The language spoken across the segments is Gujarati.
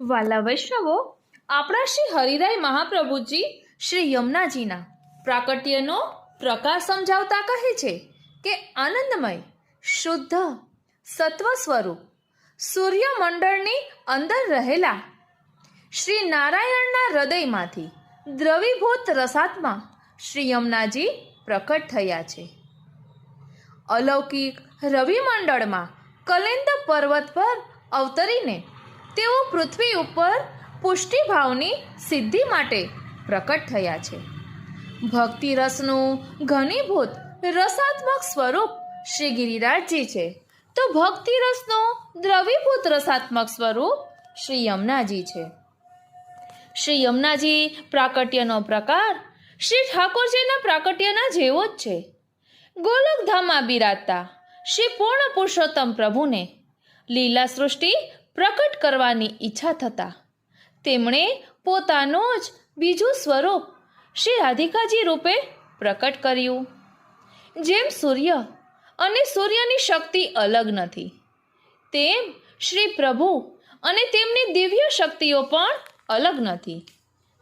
વાલા વૈષ્ણવો, આપણા શ્રી હરિરાય મહાપ્રભુજી શ્રી યમુનાજીના પ્રાકટ્યનો પ્રકાર સમજાવતા કહે છે કે આનંદમય શુદ્ધ સત્વ સ્વરૂપ સૂર્યમંડળની અંદર રહેલા શ્રી નારાયણના હૃદયમાંથી દ્રવીભૂત રસાત્મા શ્રી યમુનાજી પ્રકટ થયા છે. અલૌકિક રવિમંડળમાં કલિંદ પર્વત પર અવતરીને તેઓ પૃથ્વી ઉપર પુષ્ટિભાવની સિદ્ધિ માટે પ્રકટ થયા છે. ભક્તિ રસનું ઘનીભૂત રસાત્મક સ્વરૂપ શ્રી ગિરિરાજજી છે, તો ભક્તિ રસનું દ્રવીભૂત રસાત્મક સ્વરૂપ શ્રી યમુનાજી છે. શ્રી યમુનાજી પ્રાકટ્યનો પ્રકાર શ્રી ઠાકોરજીના પ્રાકટ્યના જેવો જ છે. ગોલોકધામમાં બિરાજતા શ્રી પૂર્ણ પુરુષોત્તમ પ્રભુને લીલા સૃષ્ટિ પ્રકટ કરવાની ઈચ્છા થતાં તેમણે પોતાનું જ બીજું સ્વરૂપ શ્રી રાધિકાજી રૂપે પ્રકટ કર્યું. જેમ સૂર્ય અને સૂર્યની શક્તિ અલગ નથી, તેમ શ્રી પ્રભુ અને તેમની દિવ્ય શક્તિઓ પણ અલગ નથી.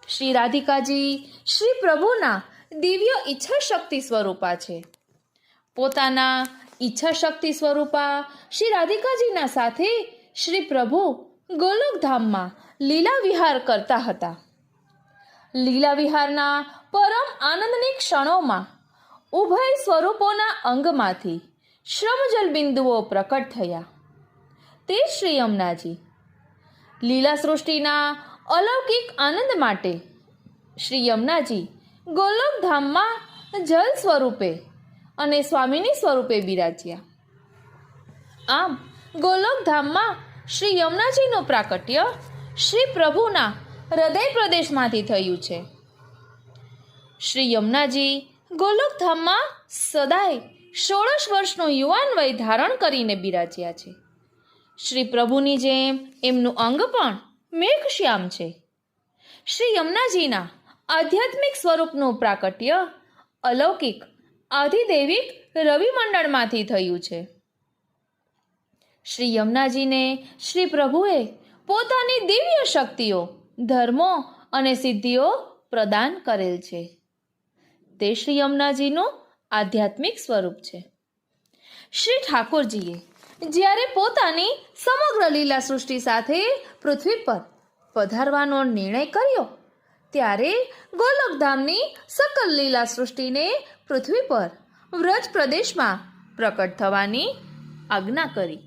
શ્રી રાધિકાજી શ્રી પ્રભુના દિવ્ય ઈચ્છા શક્તિ સ્વરૂપા છે. પોતાના ઈચ્છા શક્તિ સ્વરૂપા શ્રી રાધિકાજીના સાથે શ્રી પ્રભુ ગોલોકધામમાં લીલા વિહાર કરતા હતા. લીલા વિહારના પરમ આનંદની ક્ષણોમાં ઉભય સ્વરૂપોના અંગમાંથી શ્રમજલ બિંદુઓ પ્રકટ થયા. તે શ્રી યમુનાજી લીલા સૃષ્ટિના અલૌકિક આનંદ માટે શ્રી યમુનાજી ગોલોકધામમાં જલ સ્વરૂપે અને સ્વામીની સ્વરૂપે બિરાજ્યા. આમ ગોલોકધામમાં શ્રી યમુનાજીનું પ્રાકટ્ય શ્રી પ્રભુના હૃદય પ્રદેશમાંથી થયું છે. શ્રી યમુનાજી ગોલોકધામમાં સદાય 16 વર્ષનું યુવાન વય ધારણ કરીને બિરાજ્યા છે. શ્રી પ્રભુની જેમ એમનું અંગ પણ મેઘશ્યામ છે. શ્રી યમુનાજીના આધ્યાત્મિક સ્વરૂપનું પ્રાકટ્ય અલૌકિક આધિદૈવિક રવિમંડળમાંથી થયું છે. શ્રી યમુનાજીને શ્રી પ્રભુએ પોતાની દિવ્ય શક્તિઓ, ધર્મો અને સિદ્ધિઓ પ્રદાન કરેલ છે. તે શ્રી યમુનાજીનું આધ્યાત્મિક સ્વરૂપ છે. શ્રી ઠાકોરજીએ જ્યારે પોતાની સમગ્ર લીલા સૃષ્ટિ સાથે પૃથ્વી પર પધારવાનો નિર્ણય કર્યો, ત્યારે ગોલોકધામની સકલ લીલા સૃષ્ટિને પૃથ્વી પર વ્રજ પ્રદેશમાં પ્રકટ થવાની આજ્ઞા કરી.